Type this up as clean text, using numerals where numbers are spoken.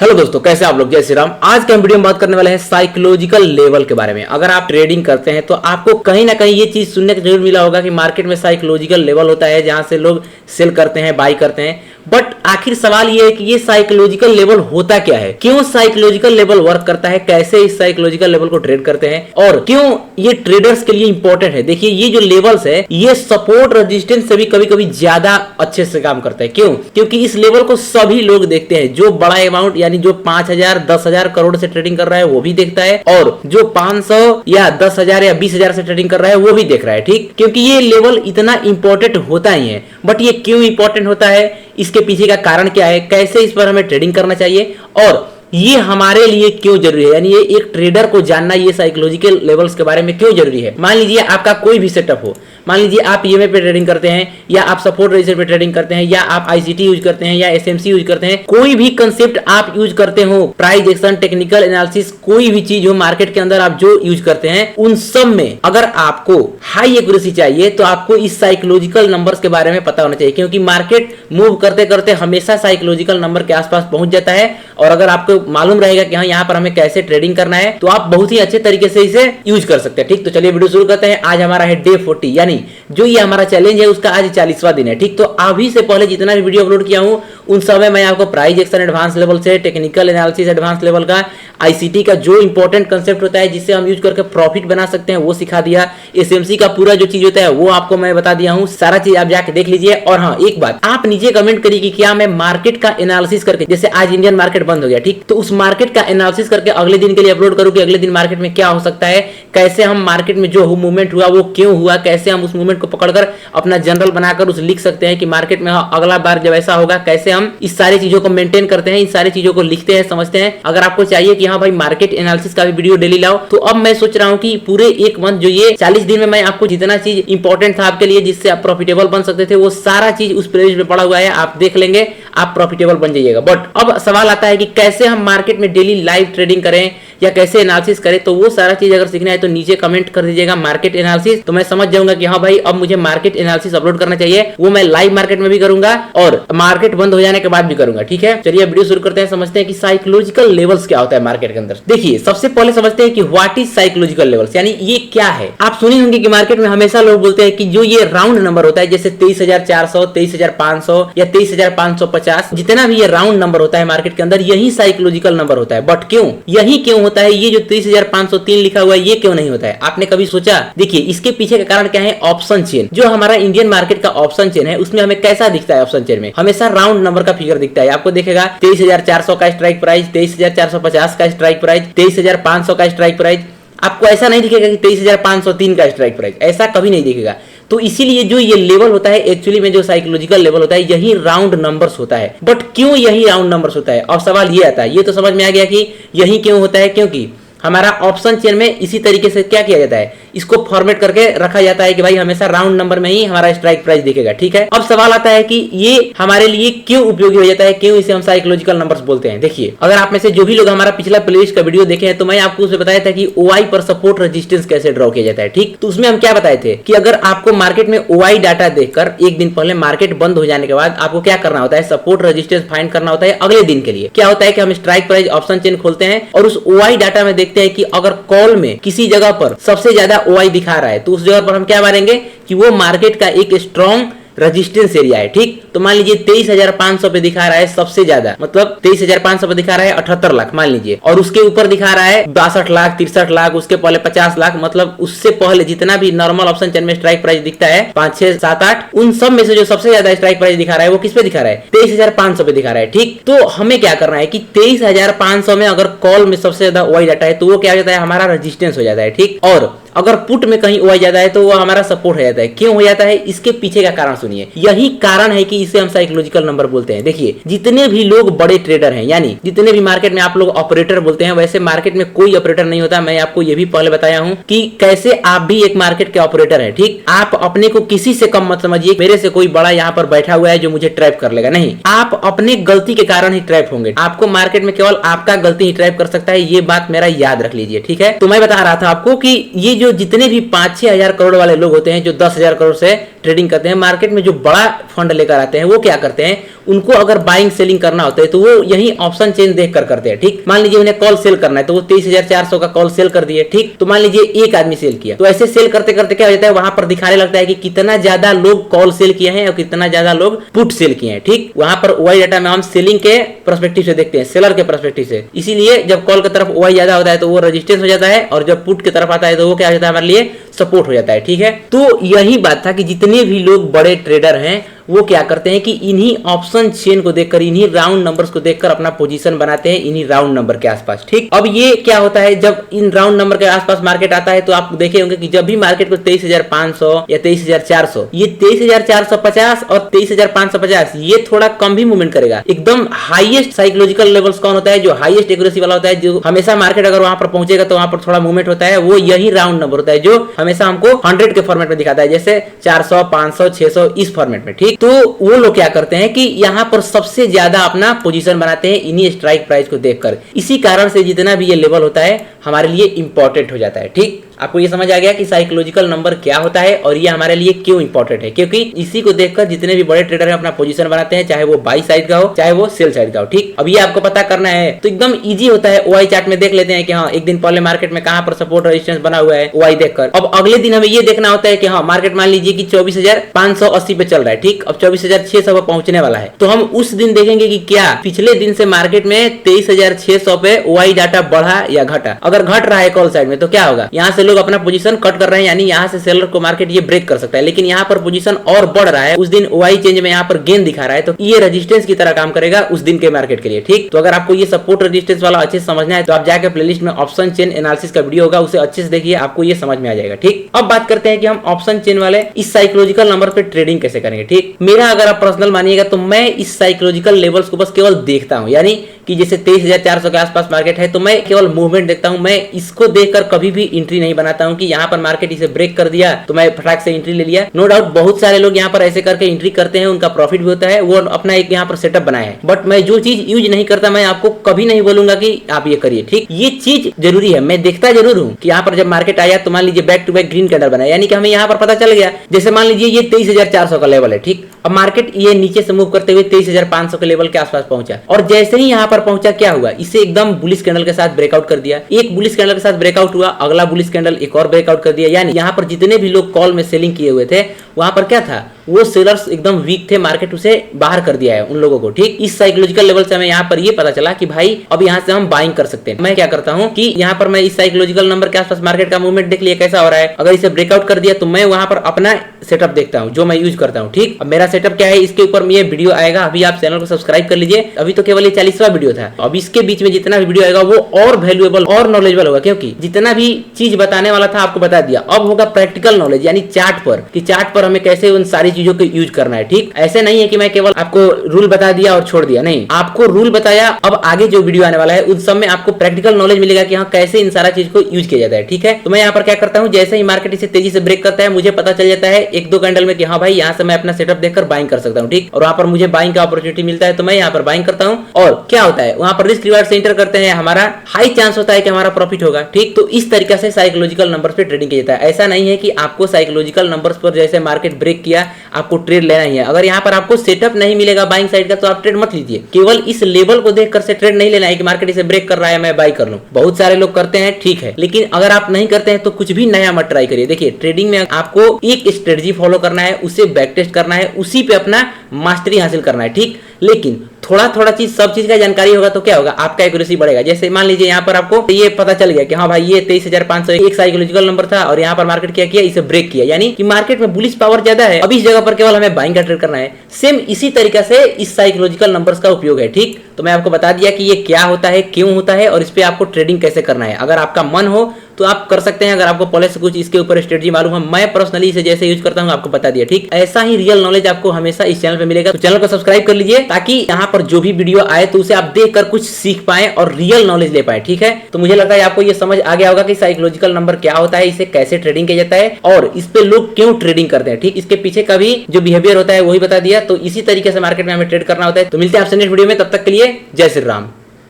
Hello दोस्तों, कैसे आप लोग। जय श्री राम। आज के हम वीडियो में बात करने वाले हैं साइकोलॉजिकल लेवल के बारे में। अगर आप ट्रेडिंग करते हैं तो आपको कहीं ना कहीं ये चीज सुनने को जरूर मिला होगा कि मार्केट में साइकोलॉजिकल लेवल होता है जहां से लोग सेल करते हैं, बाई करते हैं। बट आखिर सवाल ये है कि ये साइकोलॉजिकल लेवल होता क्या है, क्यों साइकोलॉजिकल लेवल वर्क करता है, कैसे इस साइकोलॉजिकल लेवल को ट्रेड करते हैं और क्यों ये ट्रेडर्स के लिए इंपॉर्टेंट है। देखिए, ये जो लेवल्स है ये सपोर्ट रेजिस्टेंस से भी कभी कभी ज्यादा अच्छे से काम करता है। क्यों? क्योंकि इस लेवल को सभी लोग देखते हैं। जो बड़ा अमाउंट यानी जो 5,000 10,000 करोड़ से ट्रेडिंग कर रहा है वो भी देखता है, और जो 500 या 10,000 या 20,000 से ट्रेडिंग कर रहा है वो भी देख रहा है। ठीक, क्योंकि ये लेवल इतना इंपॉर्टेंट होता ही है। बट ये क्यों इंपॉर्टेंट होता है, इसके पीछे का कारण क्या है, कैसे इस पर हमें ट्रेडिंग करना चाहिए और ये हमारे लिए क्यों जरूरी है, यानी ये एक ट्रेडर को जानना ये साइकोलॉजिकल लेवल्स के बारे में क्यों जरूरी है। मान लीजिए आपका कोई भी सेटअप हो, मान लीजिए आप ईएमए पे ट्रेडिंग करते हैं या आप सपोर्ट रेजिस्टेंस पे ट्रेडिंग करते हैं या आप आईसीटी यूज करते हैं या एसएमसी यूज करते हैं, कोई भी कंसेप्ट आप यूज करते हो, प्राइस एक्शन, टेक्निकल एनालिसिस, कोई भी चीज हो मार्केट के अंदर आप जो यूज करते हैं, उन सब में अगर आपको हाई एक्यूरेसी चाहिए तो आपको इस साइकोलॉजिकल नंबर्स के बारे में पता होना चाहिए। क्योंकि मार्केट मूव करते करते हमेशा साइकोलॉजिकल नंबर के आसपास पहुंच जाता है, और अगर आपको मालूम रहेगा कि हाँ यहाँ पर हमें कैसे ट्रेडिंग करना है तो आप बहुत ही अच्छे तरीके से इसे यूज कर सकते हैं। ठीक, तो चलिए वीडियो शुरू करते हैं। आज हमारा है डे 40, यानी जो ये हमारा चैलेंज है उसका आज 40वां दिन है। ठीक, तो अभी से पहले जितना भी वीडियो अपलोड किया हूं उन सब में मैं आपको प्राइस एक्शन एडवांस लेवल से, टेक्निकल एनालिसिस एडवांस लेवल का, आईसीटी का जो इंपॉर्टेंट कंसेप्ट होता है जिससे हम यूज करके प्रॉफिट बना सकते हैं वो सिखा दिया। एसएमसी का पूरा जो चीज होता है वो आपको मैं बता दिया हूं। सारा चीज आप जाके देख लीजिए। और हाँ, एक बात आप नीचे कमेंट करिए कि क्या मैं मार्केट का एनालिसिस करके, जैसे आज इंडियन मार्केट बंद हो गया, ठीक, तो उस मार्केट का एनालिसिस करके अगले दिन के लिए अपलोड करूं कि अगले दिन मार्केट में क्या हो सकता है, कैसे हम मार्केट में जो मूवमेंट हुआ वो क्यों हुआ, कैसे हम उस मूवमेंट को पकड़कर अपना जनरल बनाकर उसे लिख सकते हैं कि मार्केट में अगला बार जब ऐसा होगा कैसे हम इस सारी चीजों को मेंटेन करते हैं, इन सारी चीजों को लिखते हैं, समझते हैं। अगर आपको चाहिए कि हाँ भाई मार्केट एनालिसिस का भी वीडियो डेली लाओ, तो अब मैं सोच रहा हूँ कि पूरे एक मंथ जो ये 40 दिन में मैं आपको जितना चीज इंपॉर्टेंट था आपके लिए जिससे आप प्रॉफिटेबल बन सकते थे वो सारा चीज उस प्लेलिस्ट में पड़ा हुआ है, आप देख लेंगे, आप प्रॉफिटेबल बन जाइएगा। बट अब सवाल आता है कि कैसे हम मार्केट में डेली लाइव ट्रेडिंग करें या कैसे एनालिसिस करें, तो वो सारा चीज अगर सीखना है तो नीचे कमेंट कर दीजिएगा मार्केट एनालिसिस, तो मैं समझ जाऊंगा कि हाँ भाई अब मुझे मार्केट एनालिसिस अपलोड करना चाहिए। वो मैं लाइव मार्केट में भी करूंगा और मार्केट बंद हो जाने के बाद भी करूंगा। ठीक है, चलिए वीडियो शुरू करते हैं, समझते हैं कि साइकोलॉजिकल लेवल्स क्या होता है मार्केट के अंदर। देखिए, सबसे पहले समझते हैं कि व्हाट इज साइकोलॉजिकल लेवल्स, यानी ये क्या है। आप सुने होंगे कि मार्केट में हमेशा लोग बोलते हैं कि जो ये राउंड नंबर होता है, जैसे 23,400, 23,500 या 23,550, जितना भी ये राउंड नंबर होता है मार्केट के अंदर, यही साइकोलॉजिकल नंबर होता है। बट क्यों, यही क्यों होता है? ये जो 23,503 लिखा हुआ है ये क्यों नहीं होता है, आपने कभी सोचा? देखिए, इसके पीछे का कारण क्या है, ऑप्शन चेन। जो हमारा इंडियन मार्केट का ऑप्शन चेन है उसमें हमें कैसा दिखता है, ऑप्शन चेन में हमेशा राउंड नंबर का फिगर दिखता है। आपको देखेगा 23,400 का स्ट्राइक प्राइस, 23,450 का स्ट्राइक प्राइस, 23,500 का स्ट्राइक प्राइस। आपको ऐसा नहीं दिखेगा कि 23,503 का स्ट्राइक प्राइस, ऐसा कभी नहीं दिखेगा। तो इसीलिए जो ये लेवल होता है एक्चुअली में जो साइकोलॉजिकल लेवल होता है यही राउंड नंबर्स होता है। बट क्यों यही राउंड नंबर्स होता है? अब सवाल ये आता है, ये तो समझ में आ गया कि यही क्यों होता है, क्योंकि हमारा ऑप्शन चेन में इसी तरीके से क्या किया जाता है, इसको फॉर्मेट करके रखा जाता है कि भाई हमेशा राउंड नंबर में ही हमारा स्ट्राइक प्राइस दिखेगा। ठीक है, अब सवाल आता है कि ये हमारे लिए क्यों उपयोगी हो जाता है, क्यों इसे हम साइकोलॉजिकल नंबर्स बोलते हैं। देखिए, अगर आप में से जो भी लोग हमारा पिछला प्लेलिस्ट का वीडियो देखे हैं तो मैं आपको उसमें बताया था कि ओआई पर सपोर्ट रेजिस्टेंस कैसे ड्रॉ किया जाता है। ठीक, तो उसमें हम क्या बताए थे कि अगर आपको मार्केट में ओआई डाटा देखकर एक दिन पहले मार्केट बंद हो जाने के बाद आपको क्या करना होता है, सपोर्ट रेजिस्टेंस फाइंड करना होता है अगले दिन के लिए। क्या होता है कि हम स्ट्राइक प्राइस ऑप्शन चेन खोलते हैं और उस ओआई डाटा में देखते हैं कि अगर कॉल में किसी जगह पर सबसे ज्यादा ओआई दिखा रहा है तो उस जगह पर हम क्या मानेंगे कि वो मार्केट का एक स्ट्रॉन्ग रेजिस्टेंस एरिया है। ठीक, तो मान लीजिए 23,500 पे दिखा रहा है सबसे ज्यादा, मतलब 23,500 पे दिखा रहा है 78 लाख मान लीजिए, और उसके ऊपर दिखा रहा है 62 लाख, 63 लाख, उसके पहले 50 लाख, मतलब उससे पहले जितना भी नॉर्मल ऑप्शन चेन में स्ट्राइक प्राइस दिखता है 5, 6, 7, 8, उन सब में से जो सबसे ज्यादा स्ट्राइक प्राइस दिखा रहा है वो किस पे दिखा रहा है, 23,500 पे दिखा रहा है। ठीक, तो हमें क्या करना है कि 23,500 में अगर कॉल में सबसे ज्यादा ओआई डाटा है तो वो क्या हो जाता है, हमारा रेजिस्टेंस हो जाता है। ठीक, और अगर पुट में कहीं ओआई जाता है तो वो हमारा सपोर्ट हो जाता है। क्यों हो जाता है, इसके पीछे का कारण सुनिए। यही कारण है कि इसे हम साइकोलॉजिकल नंबर बोलते हैं। देखिए, जितने भी लोग बड़े ट्रेडर हैं, यानी जितने भी मार्केट में आप लोग ऑपरेटर बोलते हैं, वैसे मार्केट में कोई ऑपरेटर नहीं होता। मैं आपको ये भी पहले बताया हूं कि कैसे आप भी एक मार्केट के ऑपरेटर हैं। ठीक, आप अपने को किसी से कम मत समझिए, मेरे से कोई बड़ा यहाँ पर बैठा हुआ है जो मुझे ट्रैप कर लेगा, नहीं। आप अपने गलती के कारण ही ट्रैप होंगे। आपको मार्केट में केवल आपका गलती ही ट्रैप कर सकता है, ये बात मेरा याद रख लीजिए। ठीक है, तो मैं बता रहा था आपको कि ये जो जितने भी 5-6 हजार करोड़ वाले लोग होते हैं जो 10,000 करोड़ से ट्रेडिंग करते हैं, मार्केट में जो बड़ा फंड लेकर आते हैं वो क्या करते हैं, उनको अगर बाइंग सेलिंग करना होता है तो वो यही ऑप्शन चेन देखकर करते हैं। ठीक, मान लीजिए उन्हें कॉल सेल करना है तो वो 23,400 का कॉल सेल कर दिए। ठीक, तो मान लीजिए एक आदमी सेल किया, तो ऐसे सेल करते करते क्या हो जाता है, वहां पर दिखाने लगता है कि कितना ज्यादा लोग कॉल सेल किए हैं और कितना ज्यादा लोग पुट सेल किए हैं। ठीक, वहां पर ओआई डाटा में हम सेलिंग के पर्सपेक्टिव से देखते हैं, सेलर के पर्सपेक्टिव से। इसीलिए जब कॉल की तरफ ओआई ज्यादा होता है तो वो रेजिस्टेंस हो जाता है, और जब पुट की तरफ आता है तो वो क्या हो जाता है, हमारे लिए सपोर्ट हो जाता है। ठीक है, तो यही बात था कि जितने भी लोग बड़े ट्रेडर हैं वो क्या करते हैं कि इन्हीं ऑप्शन चेन को देखकर, इन्हीं राउंड नंबर्स को देखकर अपना पोजीशन बनाते हैं इन्हीं राउंड नंबर के आसपास। ठीक, अब ये क्या होता है, जब इन राउंड नंबर के आसपास मार्केट आता है तो आप देखे होंगे कि जब भी मार्केट को 23,500 या 23,400, ये 23,450 और 23,550 ये थोड़ा कम भी मूवमेंट करेगा। एकदम हाईएस्ट साइकोलॉजिकल लेवल्स कौन होता है, जो हाईएस्ट एक्यूरेसी वाला होता है, जो हमेशा मार्केट अगर वहां पर पहुंचेगा तो वहां पर थोड़ा मूवमेंट होता है, वो यही राउंड नंबर होता है जो हमेशा हमको 100 के फॉर्मेट में दिखाता है, जैसे 400, 500, 600 इस फॉर्मेट में। ठीक, तो वो लोग क्या करते हैं कि यहाँ पर सबसे ज्यादा अपना पोजीशन बनाते हैं इन्हीं स्ट्राइक प्राइस को देखकर। इसी कारण से जितना भी ये लेवल होता है हमारे लिए इंपॉर्टेंट हो जाता है। ठीक, आपको ये समझ आ गया कि साइकोलॉजिकल नंबर क्या होता है और ये हमारे लिए क्यों इंपॉर्टेंट है, क्योंकि इसी को देखकर जितने भी बड़े ट्रेडर हैं अपना पोजीशन बनाते हैं, चाहे वो बाई साइड का हो चाहे वो सेल साइड का हो। ठीक, अब ये आपको पता करना है तो एकदम इजी होता है। ओआई चार्ट में देख लेते हैं कि हाँ एक दिन पहले मार्केट में कहां पर सपोर्ट रेजिस्टेंस बना हुआ है ओआई देखकर। अब अगले दिन हमें ये देखना होता है कि हाँ मार्केट मान लीजिए कि 24,580 पे चल रहा है। ठीक, अब 24,600 पे पहुंचने वाला है, तो हम उस दिन देखेंगे कि क्या पिछले दिन से मार्केट में 23,600 पे ओआई डाटा बढ़ा या घटा। अगर घट रहा है कॉल साइड में तो क्या होगा, यहाँ से लोग अपना पोजीशन कर रहे हैं, यानी यहाँ से सेलर को मार्केट ये ब्रेक कर सकता है। लेकिन यहाँ पर पोजीशन और बढ़ रहा है, उस दिन ओआई चेंज में यहाँ पर गेन दिखा रहा है, तो ये रेजिस्टेंस की तरह काम करेगा उस दिन के मार्केट के लिए। ठीक, तो अगर आपको ये सपोर्ट रेजिस्टेंस वाला अच्छे से समझना है तो आप जाकर प्लेलिस्ट में ऑप्शन चेन एनालिसिस का वीडियो होगा, उसे अच्छे से देखिए, आपको ये समझ में आ जाएगा। ठीक, अब बात करते हैं कि हम ऑप्शन चेन वाले इस साइकोलॉजिकल नंबर पे ट्रेडिंग कैसे करेंगे। ठीक, मेरा अगर आप पर्सनल मानिएगा तो मैं इस साइकोलॉजिकल लेवल्स को बस केवल देखता हूं, यानी कि जैसे 23,400 के आसपास मार्केट है तो मैं केवल मूवमेंट देखता हूं, मैं इसको देखकर कभी भी एंट्री नहीं बनाता हूं कि यहाँ पर मार्केट इसे ब्रेक कर दिया तो मैं फटाक से एंट्री ले लिया। नो डाउट बहुत सारे लोग यहाँ पर ऐसे करके एंट्री करते हैं, उनका प्रॉफिट भी होता है, वो अपना एक यहाँ पर सेटअप बनाया है। बट मैं जो चीज यूज नहीं करता मैं आपको कभी नहीं बोलूंगा कि आप ये करिए। ठीक, ये चीज जरूरी है, मैं देखता जरूर हूँ कि यहाँ पर जब मार्केट आया तो मान लीजिए back to back green candle बना, यानी कि हमें यहाँ पर पता चल गया, जैसे मान लीजिए ये 23,400 का लेवल है। ठीक, अब मार्केट ये नीचे से मूव करते हुए 23,500 के लेवल के आसपास पहुंचा, और जैसे ही यहाँ पर पहुंचा क्या हुआ, इसे एकदम बुलिश कैंडल के साथ ब्रेकआउट कर दिया। एक बुलिश कैंडल के साथ ब्रेकआउट हुआ, अगला बुलिश कैंडल एक और ब्रेकआउट कर दिया, यानी यहाँ पर जितने भी लोग कॉल में सेलिंग किए हुए थे वहां पर क्या था, वो सेलर्स एकदम वीक थे, मार्केट उसे बाहर कर दिया है उन लोगों को। ठीक, इस साइकोलॉजिकल लेवल से हमें यहाँ पर ये पता चला कि भाई अब यहाँ से हम बाइंग कर सकते हैं। मैं क्या करता हूँ कि यहाँ पर मैं इस साइकोलॉजिकल नंबर के आसपास मार्केट का मूवमेंट देख लिया कैसा हो रहा है, अगर इसे ब्रेकआउट कर दिया तो मैं वहां पर अपना सेटअप देखता हूँ जो मैं यूज करता हूँ। ठीक, अब मेरा सेटअप क्या है इसके ऊपर ये वीडियो आएगा, अभी आप चैनल को सब्सक्राइब कर लीजिए। अभी तो केवल ये 40वां वीडियो था, अब इसके बीच में जितना भी वीडियो आएगा वो और वैल्यूएबल और नॉलेजेबल होगा, क्योंकि जितना भी चीज बताने वाला था आपको बता दिया। अब होगा प्रैक्टिकल नॉलेज, यानी चार्ट पर, कि चार्ट पर हमें कैसे उन सारी चीजों को यूज करना है। ठीक, ऐसे नहीं है कि मैं केवल आपको रूल बता दिया और छोड़ दिया, नहीं, आपको रूल बताया। अब आगे जो वीडियो आने वाला है उस सब में आपको प्रैक्टिकल नॉलेज मिलेगा कि हाँ कैसे इन सारा चीज को यूज किया जाता है। ठीक है, तो मैं यहाँ पर क्या करता हूँ, जैसे ही मार्केट इसे तेजी से ब्रेक करता है मुझे पता चल जाता है एक दो कैंडल में कि हाँ भाई यहाँ से मैं अपना सेटअप देखकर बाइंग कर सकता हूँ। ठीक, और वहां पर मुझे बाइंग का अपॉर्चुनिटी मिलता है तो मैं यहाँ पर बाइंग करता हूँ, और क्या होता है वहां पर रिस्क रिवार्ड से एंटर करते हैं, हमारा हाई चांस होता है कि हमारा प्रॉफिट होगा। ठीक, तो इस तरीके से साइकोलॉजिकल नंबर्स पे ट्रेडिंग किया जाता है। ऐसा नहीं है कि आपको साइकोलॉजिकल नंबर्स पर जैसे मार्केट ब्रेक किया आपको ट्रेड लेना ही है। अगर यहाँ पर आपको सेटअप नहीं मिलेगा बाइंग साइड का तो आप ट्रेड मत लीजिए। केवल इस लेवल को देखकर से ट्रेड नहीं लेना है कि मार्केट इसे ब्रेक कर रहा है मैं बाई कर लूं। बहुत सारे लोग करते हैं, ठीक है, लेकिन अगर आप नहीं करते हैं तो कुछ भी नया मत ट्राई करिए। देखिए ट्रेडिंग में आपको एक स्ट्रेटजी फॉलो करना है, उसे बैक टेस्ट करना है, उसी पे अपना मास्टरी हासिल करना है। ठीक, लेकिन थोड़ा थोड़ा चीज सब चीज का जानकारी होगा तो क्या होगा, आपका एक्यूरेसी बढ़ेगा। जैसे मान लीजिए यहाँ पर आपको ये पता चल गया कि हाँ भाई ये 23,500 एक साइकोलॉजिकल नंबर था और यहाँ पर मार्केट क्या किया, इसे ब्रेक किया, यानी कि मार्केट में बुलिश पावर ज्यादा है, अब इस जगह पर केवल हमें बाइंग का ट्रेड करना है। सेम इसी तरीके से इस साइकोलॉजिकल नंबर्स का उपयोग है। ठीक, तो मैं आपको बता दिया कि ये क्या होता है, क्यों होता है और इस पे आपको ट्रेडिंग कैसे करना है। अगर आपका मन हो तो आप कर सकते हैं, अगर आपको पहले से कुछ इसके ऊपर स्ट्रेटजी मालूम है, मैं पर्सनली इसे जैसे यूज करता हूं आपको बता दिया। ठीक, ऐसा ही रियल नॉलेज आपको हमेशा इस चैनल पे मिलेगा, तो चैनल को सब्सक्राइब कर लीजिए ताकि यहाँ पर जो भी वीडियो आए तो उसे आप देखकर कुछ सीख पाए और रियल नॉलेज ले पाए। ठीक है, तो मुझे लगता है आपको ये समझ आ गया होगा कि साइकोलॉजिकल नंबर क्या होता है, इसे कैसे ट्रेडिंग किया जाता है और इस पे लोग क्यों ट्रेडिंग करते हैं। ठीक, इसके पीछे का भी जो बिहेवियर होता है वही बता दिया। तो इसी तरीके से मार्केट में हमें ट्रेड करना होता है। तो मिलते हैं आपसे नेक्स्ट वीडियो में, तब तक के लिए जय श्री राम।